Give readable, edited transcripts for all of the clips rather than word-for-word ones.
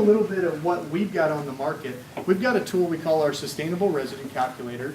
a little bit of what we've got on the market, we've got a tool we call our Sustainable Residue Calculator.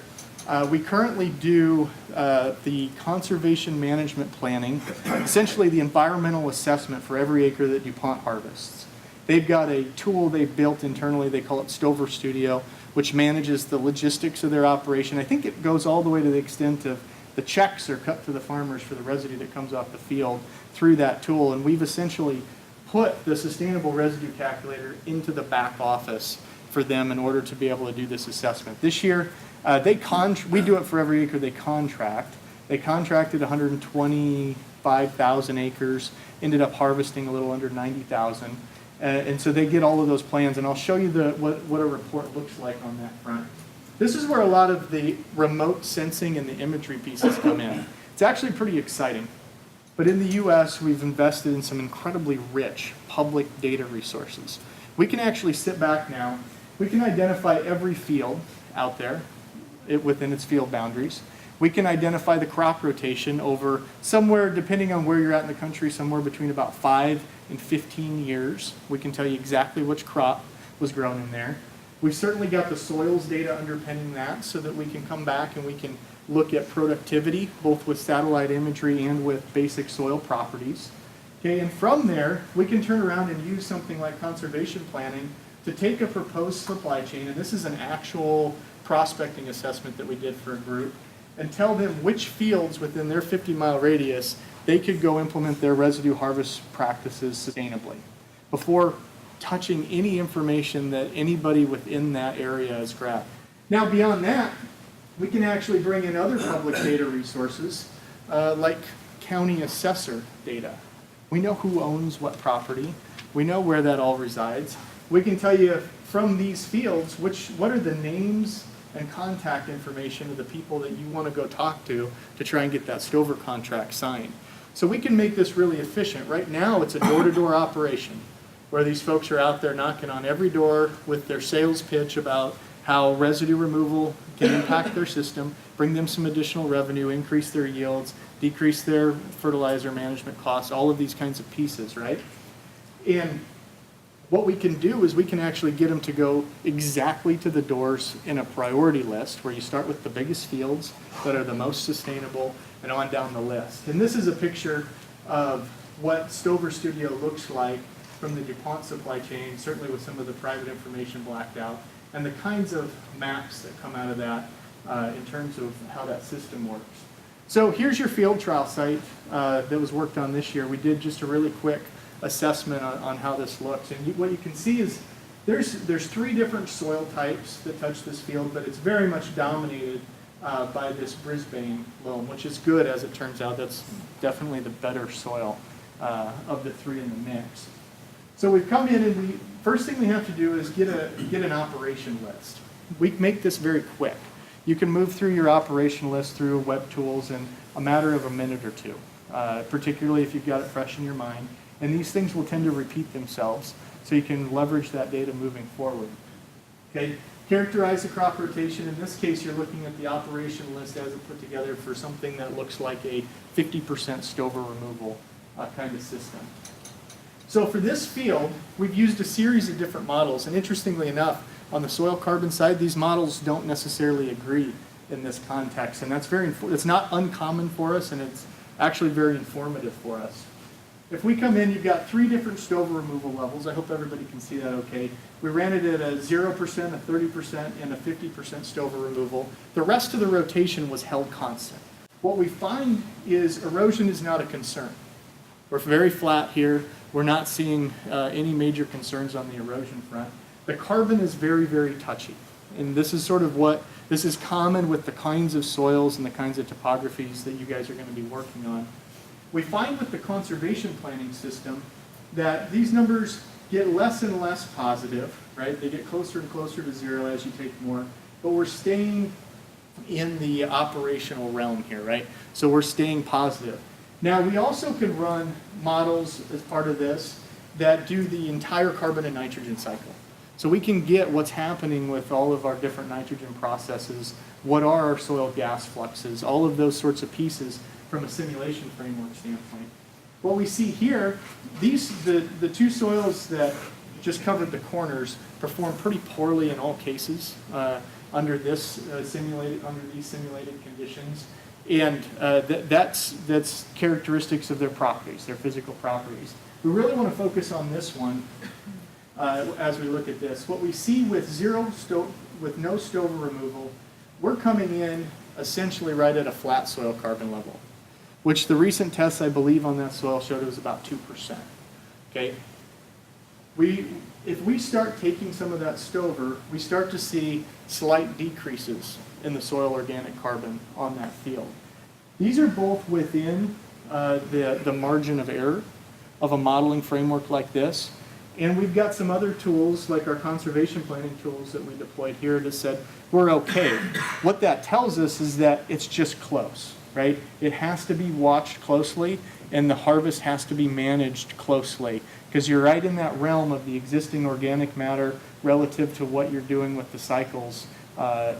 We currently do the conservation management planning, essentially the environmental assessment for every acre that DuPont harvests. They've got a tool they've built internally, they call it Stover Studio, which manages the logistics of their operation. I think it goes all the way to the extent of the checks are cut to the farmers for the residue that comes off the field through that tool, and we've essentially put the Sustainable Residue Calculator into the back office for them in order to be able to do this assessment. This year, we do it for every acre they contract. They contracted 125,000 acres, ended up harvesting a little under 90,000. And so they get all of those plans, and I'll show you what a report looks like on that front. This is where a lot of the remote sensing and the imagery pieces come in. It's actually pretty exciting. But in the US, we've invested in some incredibly rich public data resources. We can actually sit back now, we can identify every field out there within its field boundaries. We can identify the crop rotation over somewhere, depending on where you're at in the country, somewhere between about 5 and 15 years. We can tell you exactly which crop was grown in there. We've certainly got the soils data underpinning that so that we can come back and we can look at productivity, both with satellite imagery and with basic soil properties. Okay, and from there, we can turn around and use something like conservation planning to take a proposed supply chain, and this is an actual prospecting assessment that we did for a group, and tell them which fields within their 50-mile radius they could go implement their residue harvest practices sustainably before touching any information that anybody within that area has grabbed. Now, beyond that, we can actually bring in other public data resources like county assessor data. We know who owns what property. We know where that all resides. We can tell you from these fields what are the names and contact information of the people that you want to go talk to try and get that Stover contract signed. So we can make this really efficient. Right now, it's a door-to-door operation where these folks are out there knocking on every door with their sales pitch about how residue removal can impact their system, bring them some additional revenue, increase their yields, decrease their fertilizer management costs, all of these kinds of pieces, right? And what we can do is we can actually get them to go exactly to the doors in a priority list where you start with the biggest fields that are the most sustainable and on down the list. And this is a picture of what Stover Studio looks like from the DuPont supply chain, certainly with some of the private information blacked out, and the kinds of maps that come out of that in terms of how that system works. So here's your field trial site that was worked on this year. We did just a really quick assessment on how this looks. And what you can see is there's 3 different soil types that touch this field, but it's very much dominated by this Brisbane loam, which is good as it turns out. That's definitely the better soil of the 3 in the mix. So we've come in and first thing we have to do is get an operation list. We make this very quick. You can move through your operation list through web tools in a matter of a minute or two, particularly if you've got it fresh in your mind. And these things will tend to repeat themselves, so you can leverage that data moving forward. Okay, characterize the crop rotation. In this case, you're looking at the operation list as it put together for something that looks like a 50% stover removal kind of system. So for this field, we've used a series of different models, and interestingly enough, on the soil carbon side, these models don't necessarily agree in this context, and it's not uncommon for us, and it's actually very informative for us. If we come in, you've got 3 different stover removal levels. I hope everybody can see that okay. We ran it at a 0%, a 30%, and a 50% stover removal. The rest of the rotation was held constant. What we find is erosion is not a concern. We're very flat here. We're not seeing any major concerns on the erosion front. The carbon is very, very touchy. And this is sort of this is common with the kinds of soils and the kinds of topographies that you guys are going to be working on. We find with the conservation planning system that these numbers get less and less positive, right? They get closer and closer to 0 as you take more, but we're staying in the operational realm here, right? So we're staying positive. Now, we also can run models as part of this that do the entire carbon and nitrogen cycle. So we can get what's happening with all of our different nitrogen processes, what are our soil gas fluxes, all of those sorts of pieces from a simulation framework standpoint. What we see here, the 2 soils that just covered the corners, performed pretty poorly in all cases under these simulated conditions. And that's characteristics of their properties, their physical properties. We really want to focus on this one as we look at this. What we see with no stover removal, we're coming in essentially right at a flat soil carbon level, which the recent tests, I believe, on that soil showed it was about 2%. Okay? If we start taking some of that stover, we start to see slight decreases in the soil organic carbon on that field. These are both within the margin of error of a modeling framework like this. And we've got some other tools, like our conservation planning tools that we deployed here, that said we're okay. What that tells us is that it's just close, right? It has to be watched closely, and the harvest has to be managed closely, because you're right in that realm of the existing organic matter relative to what you're doing with the cycles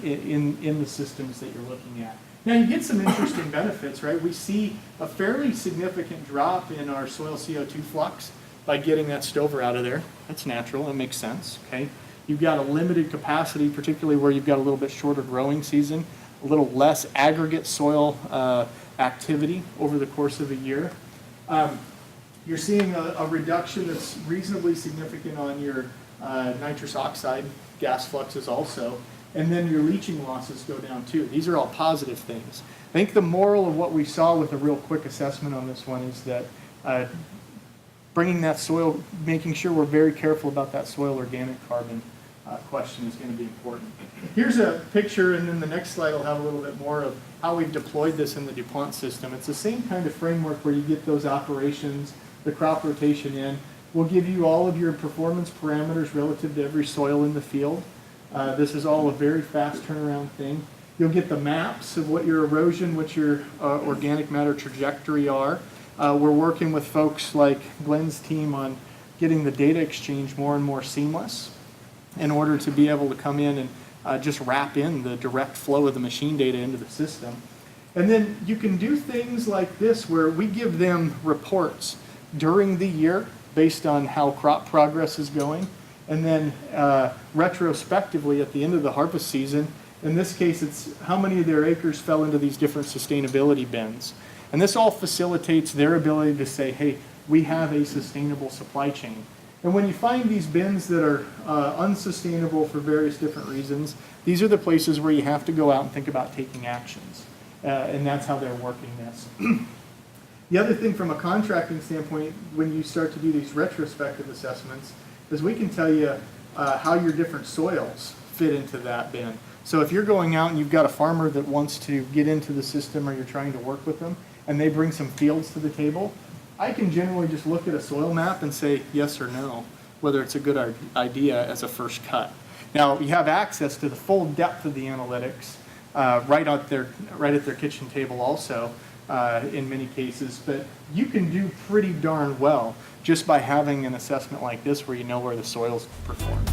in the systems that you're looking at. Now, you get some interesting benefits, right? We see a fairly significant drop in our soil CO2 flux by getting that stover out of there. That's natural, it makes sense, okay? You've got a limited capacity, particularly where you've got a little bit shorter growing season, a little less aggregate soil activity over the course of a year. You're seeing a reduction that's reasonably significant on your nitrous oxide gas fluxes also, and then your leaching losses go down too. These are all positive things. I think the moral of what we saw with a real quick assessment on this one is that bringing that soil, making sure we're very careful about that soil organic carbon question is going to be important. Here's a picture, and then the next slide will have a little bit more of how we've deployed this in the DuPont system. It's the same kind of framework where you get those operations, the crop rotation in. We'll give you all of your performance parameters relative to every soil in the field. This is all a very fast turnaround thing. You'll get the maps of what your erosion, what your organic matter trajectory are. We're working with folks like Glenn's team on getting the data exchange more and more seamless in order to be able to come in and just wrap in the direct flow of the machine data into the system. And then you can do things like this where we give them reports during the year based on how crop progress is going, and then retrospectively at the end of the harvest season. In this case, it's how many of their acres fell into these different sustainability bins. And this all facilitates their ability to say, hey, we have a sustainable supply chain. And when you find these bins that are unsustainable for various different reasons, these are the places where you have to go out and think about taking actions. And that's how they're working this. The other thing from a contracting standpoint, when you start to do these retrospective assessments, is we can tell you how your different soils fit into that bin. So if you're going out and you've got a farmer that wants to get into the system, or you're trying to work with them, and they bring some fields to the table, I can generally just look at a soil map and say yes or no, whether it's a good idea as a first cut. Now, you have access to the full depth of the analytics right at their kitchen table also in many cases, but you can do pretty darn well just by having an assessment like this where you know where the soils perform.